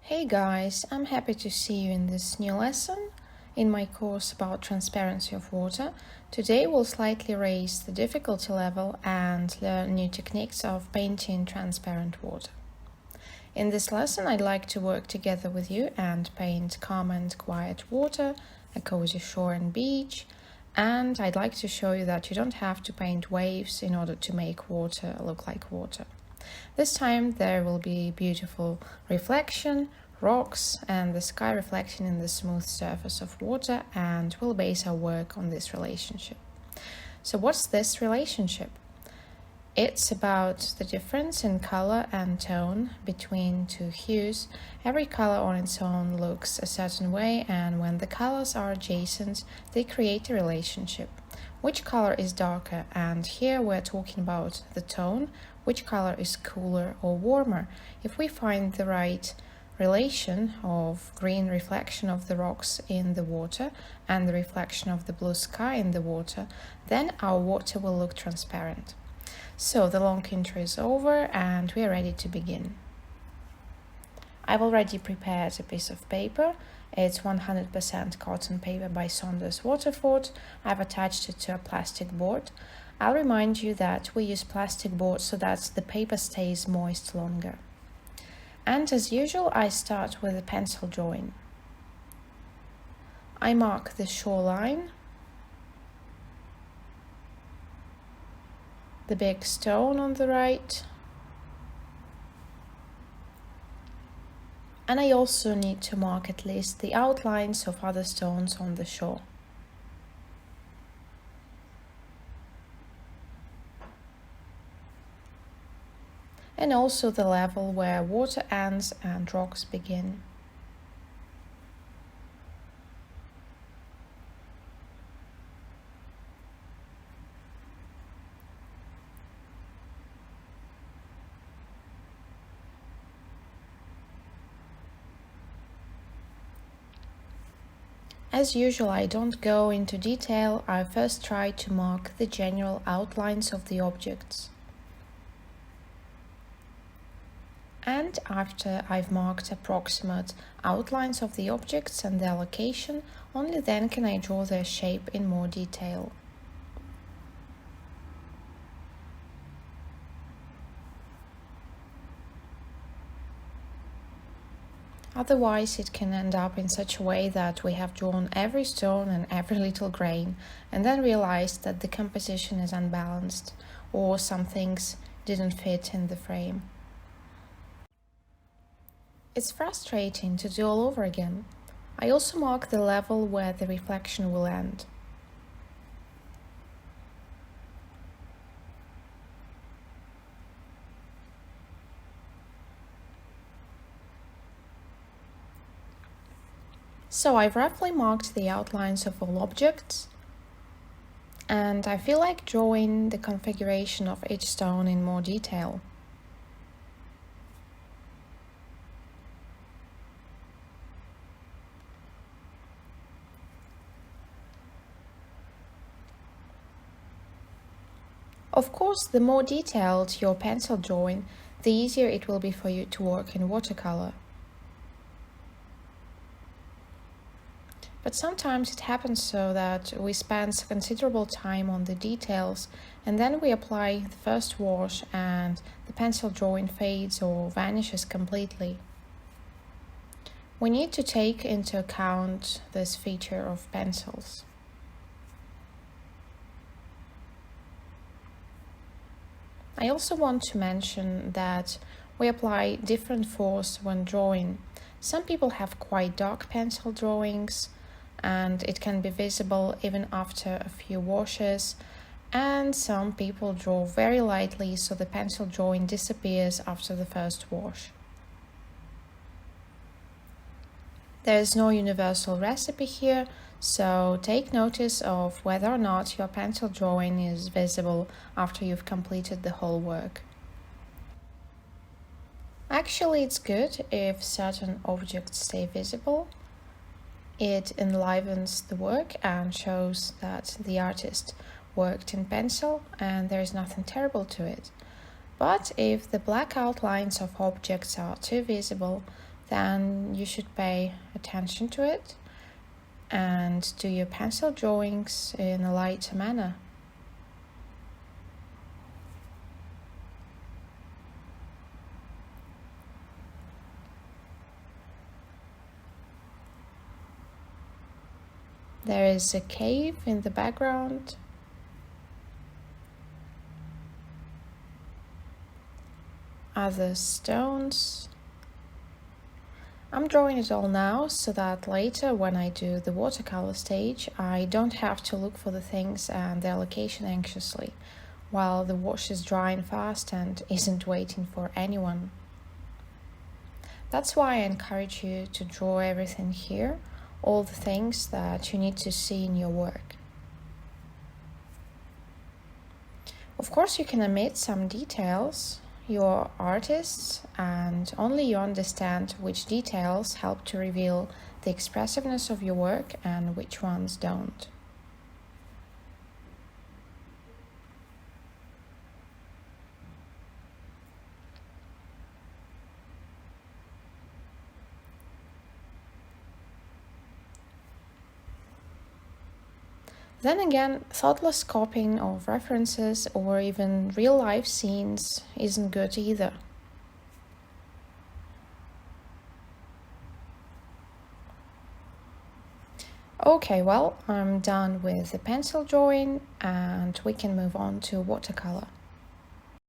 Hey guys, I'm happy to see you in this new lesson in my course about transparency of water. Today we'll slightly raise the difficulty level and learn new techniques of painting transparent water. In this lesson I'd like to work together with you and paint calm and quiet water, a cozy shore and beach, and I'd like to show you that you don't have to paint waves in order to make water look like water. This time there will be beautiful reflection, rocks and the sky reflecting in the smooth surface of water, and we'll base our work on this relationship. So what's this relationship? It's about the difference in color and tone between two hues. Every color on its own looks a certain way, and when the colors are adjacent, they create a relationship. Which color is darker? And here we're talking about the tone. Which color is cooler or warmer? If we find the right relation of green reflection of the rocks in the water and the reflection of the blue sky in the water, then our water will look transparent. So the long intro is over and we are ready to begin. I've already prepared a piece of paper. It's 100% cotton paper by Saunders Waterford. I've attached it to a plastic board. I'll remind you that we use plastic board so that the paper stays moist longer. And as usual, I start with a pencil drawing. I mark the shoreline, the big stone on the right, and I also need to mark at least the outlines of other stones on the shore. And also the level where water ends and rocks begin. As usual, I don't go into detail. I first try to mark the general outlines of the objects. And after I've marked approximate outlines of the objects and their location, only then can I draw their shape in more detail. Otherwise, it can end up in such a way that we have drawn every stone and every little grain, and then realized that the composition is unbalanced, or some things didn't fit in the frame. It's frustrating to do all over again. I also mark the level where the reflection will end. So I've roughly marked the outlines of all objects, and I feel like drawing the configuration of each stone in more detail. Of course, the more detailed your pencil drawing, the easier it will be for you to work in watercolor. But sometimes it happens so that we spend considerable time on the details and then we apply the first wash and the pencil drawing fades or vanishes completely. We need to take into account this feature of pencils. I also want to mention that we apply different force when drawing. Some people have quite dark pencil drawings, and it can be visible even after a few washes, and some people draw very lightly so the pencil drawing disappears after the first wash. There is no universal recipe here, so take notice of whether or not your pencil drawing is visible after you've completed the whole work. Actually, it's good if certain objects stay visible. It enlivens the work and shows that the artist worked in pencil and there is nothing terrible to it. But if the black outlines of objects are too visible, then you should pay attention to it and do your pencil drawings in a lighter manner. There is a cave in the background. Other stones. I'm drawing it all now so that later when I do the watercolor stage, I don't have to look for the things and their location anxiously, while the wash is drying fast and isn't waiting for anyone. That's why I encourage you to draw everything here, all the things that you need to see in your work. Of course, you can omit some details. You're artists, and only you understand which details help to reveal the expressiveness of your work and which ones don't. Then again, thoughtless copying of references or even real-life scenes isn't good either. Okay, well, I'm done with the pencil drawing and we can move on to watercolor.